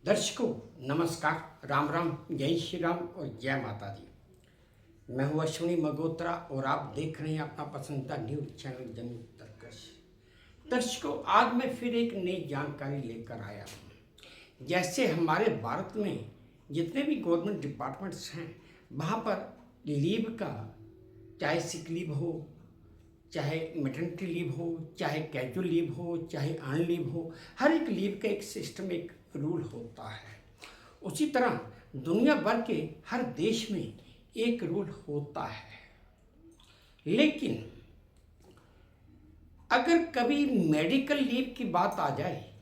दर्शकों नमस्कार, राम राम, जय श्री राम और जय माता दी। मैं हूँ अश्विनी मगोत्रा और आप देख रहे हैं अपना पसंदीदा न्यूज चैनल जन उत्कर्ष। दर्शकों, आज मैं फिर एक नई जानकारी लेकर आया हूँ। जैसे हमारे भारत में जितने भी गवर्नमेंट डिपार्टमेंट्स हैं, वहाँ पर लीव का, चाहे सिक लीव हो, चाहे मैटरनिटी लीव हो, चाहे कैजुअल लीव हो, चाहे अर्न लीव हो, हर एक लीव का एक सिस्टम, एक रूल होता है। उसी तरह दुनिया भर के हर देश में एक रूल होता है। लेकिन अगर कभी मेडिकल लीव की बात आ जाए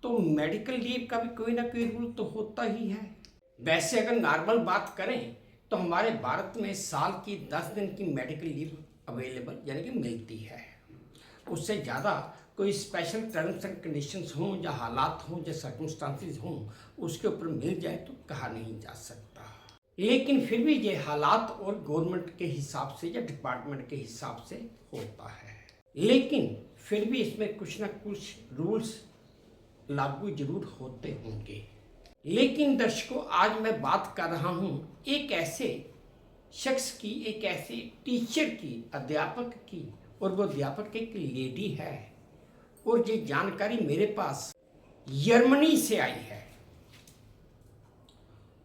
तो मेडिकल लीव का भी कोई ना कोई रूल तो होता ही है। वैसे अगर नॉर्मल बात करें तो हमारे भारत में साल की 10 दिन की मेडिकल लीव अवेलेबल यानी कि मिलती है। उससे ज़्यादा कोई स्पेशल टर्म्स एंड कंडीशंस हों या हालात हों या सर्कमस्टांसिस हों, उसके ऊपर मिल जाए तो कहा नहीं जा सकता। लेकिन फिर भी ये हालात और गवर्नमेंट के हिसाब से या डिपार्टमेंट के हिसाब से होता है। लेकिन फिर भी इसमें कुछ ना कुछ रूल्स लागू जरूर होते होंगे। लेकिन दर्शकों, आज मैं बात कर रहा हूँ एक ऐसे शख्स की, एक ऐसे टीचर की, अध्यापक की, और वो अध्यापक एक लेडी है। और ये जानकारी मेरे पास जर्मनी से आई है।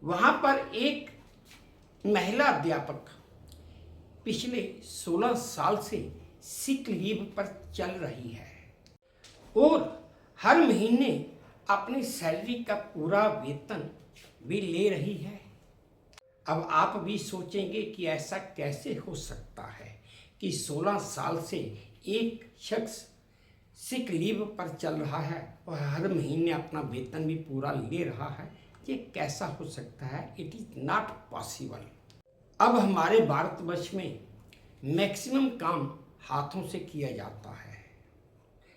वहाँ पर एक महिला अध्यापक पिछले 16 साल से सिक लीव पर चल रही है और हर महीने अपनी सैलरी का पूरा वेतन भी ले रही है। अब आप भी सोचेंगे कि ऐसा कैसे हो सकता है कि 16 साल से एक शख्स सिक लीव पर चल रहा है और हर महीने अपना वेतन भी पूरा ले रहा है। ये कैसा हो सकता है? It is not possible. अब हमारे भारतवर्ष में मैक्सिमम काम हाथों से किया जाता है,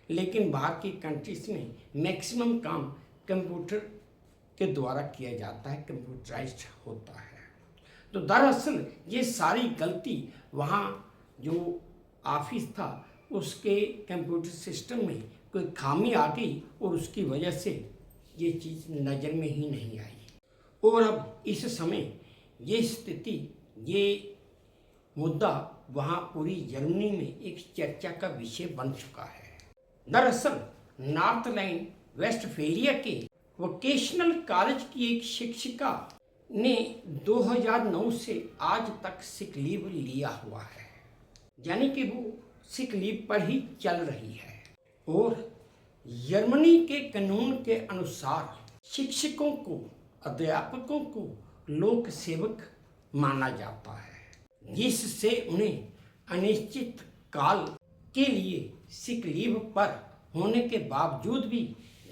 लेकिन बाहर की कंट्रीज में मैक्सिमम काम कंप्यूटर के द्वारा किया जाता है, कंप्यूटराइज्ड होता है। तो दरअसल ये सारी गलती वहाँ जो ऑफिस था उसके कंप्यूटर सिस्टम में कोई खामी आ गई और उसकी वजह से ये चीज़ नज़र में ही नहीं आई। और अब इस समय ये स्थिति, ये मुद्दा वहाँ पूरी जर्मनी में एक चर्चा का विषय बन चुका है। दरअसल नॉर्थ लाइन वेस्टफेलिया के वोकेशनल कॉलेज की एक शिक्षिका ने 2009 से आज तक सिक लीव लिया हुआ है, यानी कि वो सिक लीव पर ही चल रही है। और जर्मनी के कानून के अनुसार शिक्षकों को, अध्यापकों को लोक सेवक माना जाता है, जिससे उन्हें अनिश्चित काल के लिए सिक लीव पर होने के बावजूद भी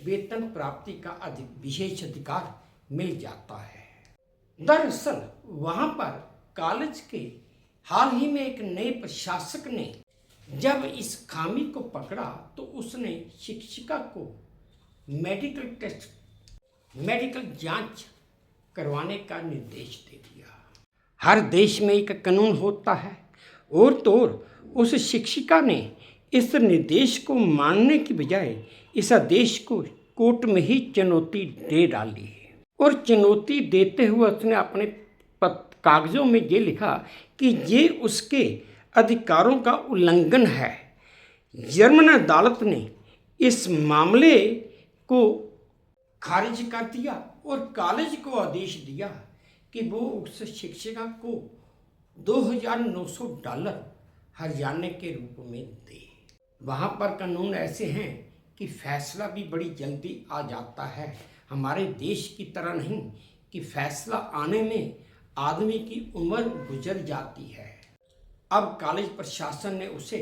वेतन प्राप्ति का विशेष अधिकार मिल जाता है। दरअसल वहाँ पर कॉलेज के हाल ही में एक नए प्रशासक ने जब इस खामी को पकड़ा तो उसने शिक्षिका को मेडिकल टेस्ट, मेडिकल जांच करवाने का निर्देश दे दिया। हर देश में एक कानून होता है और तो और उस शिक्षिका ने इस निर्देश को मानने की बजाय इस आदेश को कोर्ट में ही चुनौती दे डाली। और चुनौती देते हुए उसने अपने कागजों में ये लिखा कि ये उसके अधिकारों का उल्लंघन है। जर्मन अदालत ने इस मामले को खारिज कर दिया और कॉलेज को आदेश दिया कि वो उस शिक्षिका को $2,900 हर्जाने के रूप में दे। वहाँ पर कानून ऐसे हैं कि फैसला भी बड़ी जल्दी आ जाता है। हमारे देश की तरह नहीं कि फैसला आने में आदमी की उम्र गुजर जाती है। अब कॉलेज प्रशासन ने उसे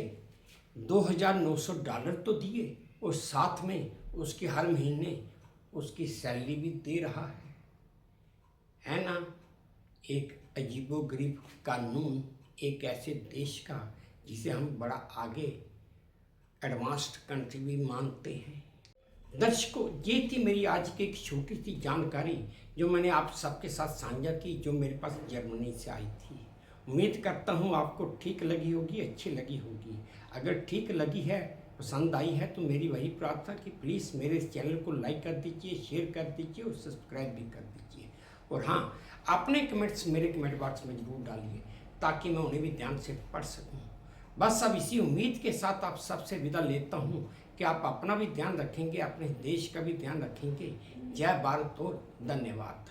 $2,900 तो दिए और साथ में उसके हर महीने उसकी सैलरी भी दे रहा है ना। एक अजीबोगरीब कानून एक ऐसे देश का जिसे हम बड़ा आगे एडवांस्ड कंट्री भी मानते हैं। दर्शकों, ये थी मेरी आज की एक छोटी सी जानकारी जो मैंने आप सबके साथ साझा की, जो मेरे पास जर्मनी से आई थी। उम्मीद करता हूँ आपको ठीक लगी होगी, अच्छी लगी होगी। अगर ठीक लगी है पसंद आई है तो मेरी वही प्रार्थना कि प्लीज़ मेरे इस चैनल को लाइक कर दीजिए, शेयर कर दीजिए और सब्सक्राइब भी कर दीजिए। और हाँ, अपने कमेंट्स मेरे कमेंट बॉक्स में ज़रूर डालिए ताकि मैं उन्हें भी ध्यान से पढ़ सकूँ। बस अब इसी उम्मीद के साथ आप सबसे विदा लेता हूँ कि आप अपना भी ध्यान रखेंगे, अपने देश का भी ध्यान रखेंगे। जय भारत और धन्यवाद।